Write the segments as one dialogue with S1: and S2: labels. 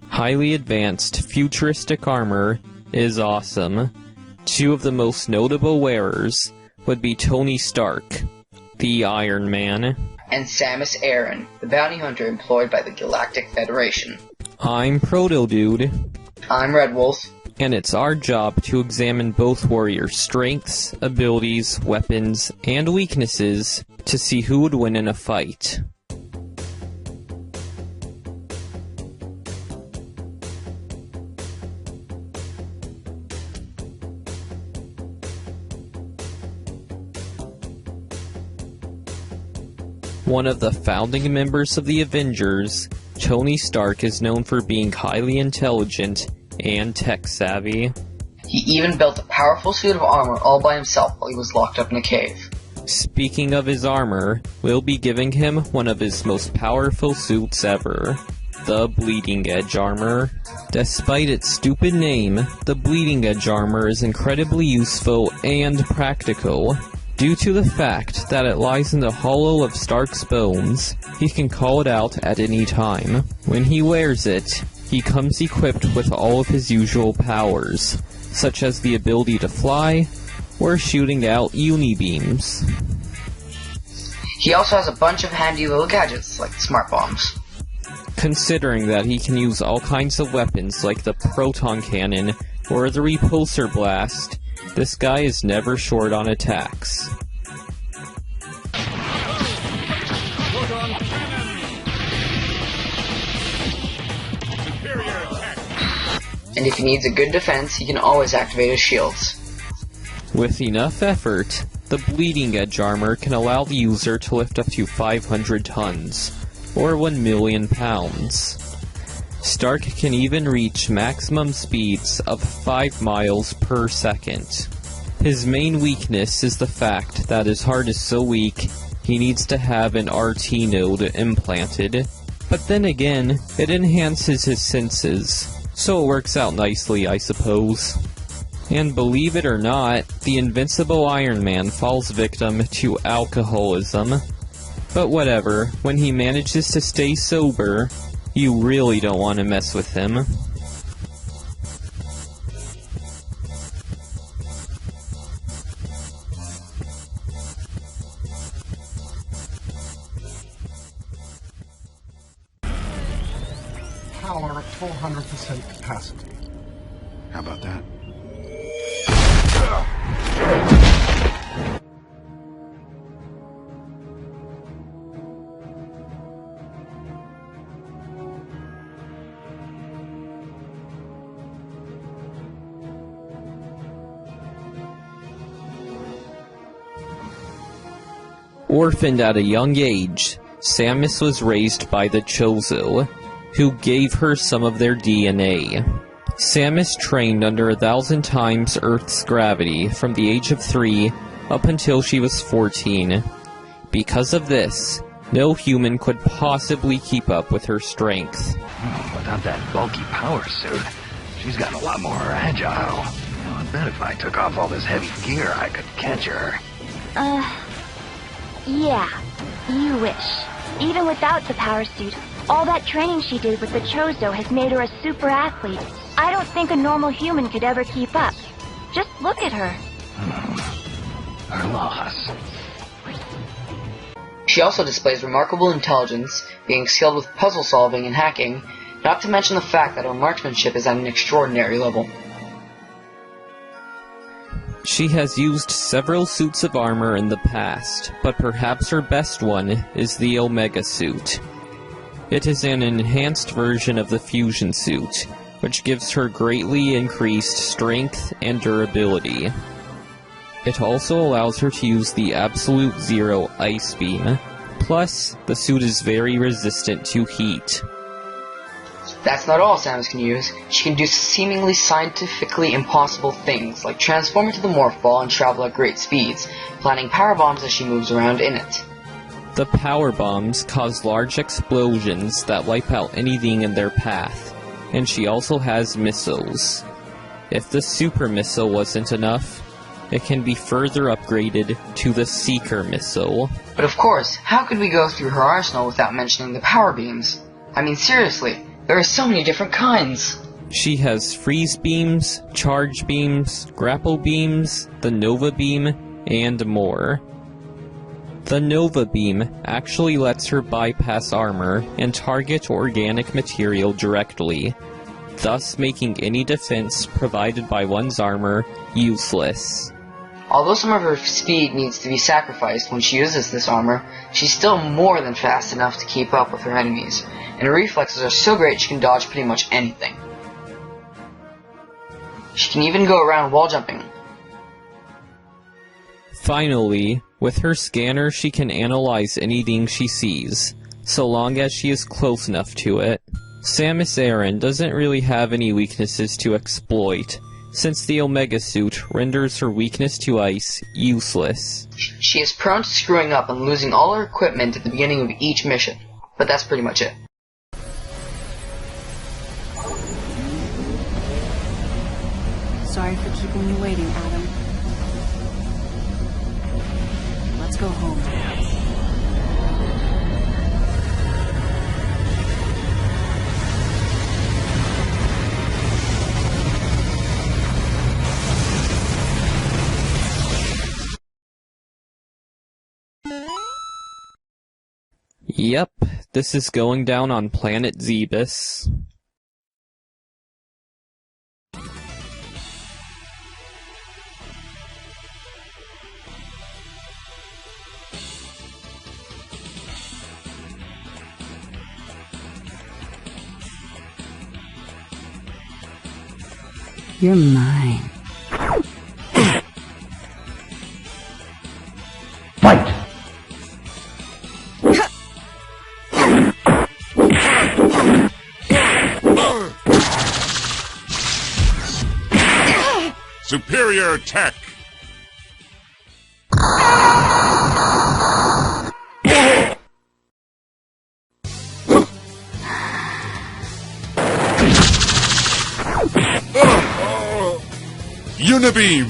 S1: Highly advanced, futuristic armor is awesome. Two of the most notable wearers would be Tony Stark, the Iron Man,
S2: and Samus Aran, the bounty hunter employed by the Galactic Federation.
S1: I'm Proto Dude.
S2: I'm Red Wolf.
S1: And it's our job to examine both warriors' strengths, abilities, weapons, and weaknesses to see who would win in a fight. One of the founding members of the Avengers, Tony Stark is known for being highly intelligent and tech-savvy.
S2: He even built a powerful suit of armor all by himself while he was locked up in a cave.
S1: Speaking of his armor, we'll be giving him one of his most powerful suits ever, the Bleeding Edge armor. Despite its stupid name, the Bleeding Edge armor is incredibly useful and practical. Due to the fact that it lies in the hollow of Stark's bones, he can call it out at any time. When he wears it, he comes equipped with all of his usual powers, such as the ability to fly, or shooting out uni-beams.
S2: He also has a bunch of handy little gadgets, like smart bombs.
S1: Considering that he can use all kinds of weapons like the proton cannon or the repulsor blast, this guy is never short on attacks.
S2: And if he needs a good defense, he can always activate his shields.
S1: With enough effort, the Bleeding Edge armor can allow the user to lift up to 500 tons, or 1 million pounds. Stark can even reach maximum speeds of 5 miles per second. His main weakness is the fact that his heart is so weak, he needs to have an RT node implanted. But then again, it enhances his senses, so it works out nicely, I suppose. And believe it or not, the invincible Iron Man falls victim to alcoholism. But whatever, when he manages to stay sober, you really don't want to mess with him.
S3: Power at 400% capacity.
S4: How about that?
S1: Orphaned at a young age, Samus was raised by the Chozo, who gave her some of their DNA. Samus trained under 1,000 times Earth's gravity from the age of 3 up until she was 14. Because of this, no human could possibly keep up with her strength.
S5: Without that bulky power suit, she's gotten a lot more agile. I bet if I took off all this heavy gear, I could catch her.
S6: Yeah, you wish. Even without the power suit, all that training she did with the Chozo has made her a super athlete. I don't think a normal human could ever keep up. Just look at her.
S5: Her loss.
S2: She also displays remarkable intelligence, being skilled with puzzle solving and hacking, not to mention the fact that her marksmanship is at an extraordinary level.
S1: She has used several suits of armor in the past, but perhaps her best one is the Omega suit. It is an enhanced version of the fusion suit, which gives her greatly increased strength and durability. It also allows her to use the Absolute Zero Ice Beam. Plus, the suit is very resistant to heat.
S2: That's not all Samus can use. She can do seemingly scientifically impossible things, like transform into the Morph Ball and travel at great speeds, planting power bombs as she moves around in it.
S1: The power bombs cause large explosions that wipe out anything in their path, and she also has missiles. If the super missile wasn't enough, it can be further upgraded to the Seeker missile.
S2: But of course, how could we go through her arsenal without mentioning the power beams? I mean, seriously, there are so many different kinds.
S1: She has freeze beams, charge beams, grapple beams, the Nova beam, and more. The Nova beam actually lets her bypass armor and target organic material directly, thus making any defense provided by one's armor useless.
S2: Although some of her speed needs to be sacrificed when she uses this armor, she's still more than fast enough to keep up with her enemies, and her reflexes are so great she can dodge pretty much anything. She can even go around wall jumping.
S1: Finally, with her scanner she can analyze anything she sees, so long as she is close enough to it. Samus Aran doesn't really have any weaknesses to exploit, since the Omega suit renders her weakness to ice useless.
S2: She is prone to screwing up and losing all her equipment at the beginning of each mission, but that's pretty much it.
S7: Sorry for keeping you waiting, Adam. Let's go home.
S1: Yep, this is going down on planet Zebus.
S7: You're mine.
S5: Fight!
S8: Superior tech! Unibeam!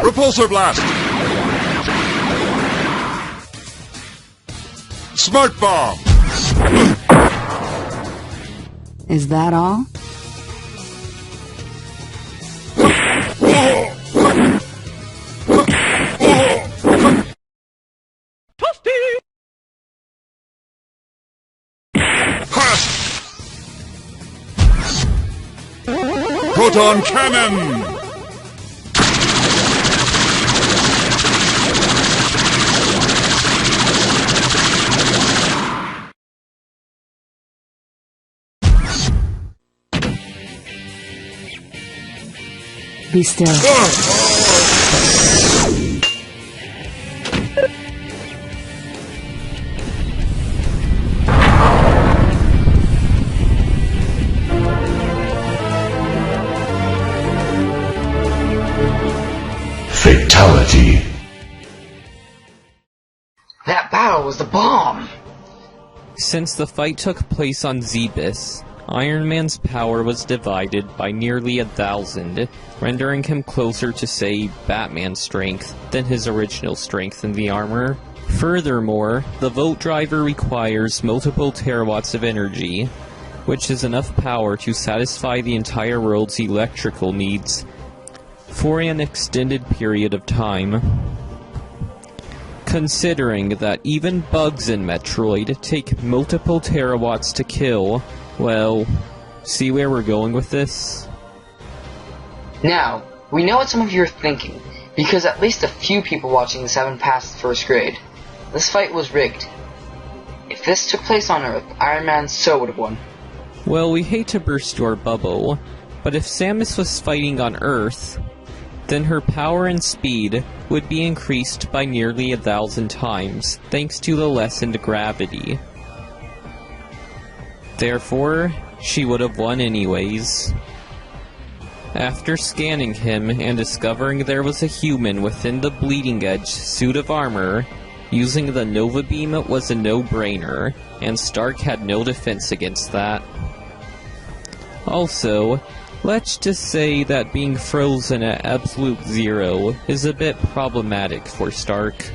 S8: Repulsor blast! Smart bomb!
S7: Is that all?
S8: Proton cannon!
S7: Be still.
S5: Fatality.
S2: That battle was the bomb!
S1: Since the fight took place on Zebus, Iron Man's power was divided by nearly 1,000, rendering him closer to, say, Batman's strength than his original strength in the armor. Furthermore, the Vote Driver requires multiple terawatts of energy, which is enough power to satisfy the entire world's electrical needs for an extended period of time. Considering that even bugs in Metroid take multiple terawatts to kill, well, see where we're going with this?
S2: Now, we know what some of you are thinking, because at least a few people watching this haven't passed first grade. This fight was rigged. If this took place on Earth, Iron Man so would have won.
S1: Well, we hate to burst your bubble, but if Samus was fighting on Earth, then her power and speed would be increased by nearly 1,000 times, thanks to the lessened gravity. Therefore, she would have won anyways. After scanning him and discovering there was a human within the Bleeding Edge suit of armor, using the Nova Beam was a no-brainer, and Stark had no defense against that. Also, let's just say that being frozen at absolute zero is a bit problematic for Stark.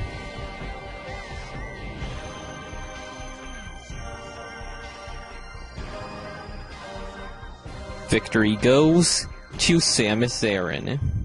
S1: Victory goes to Samus Aran.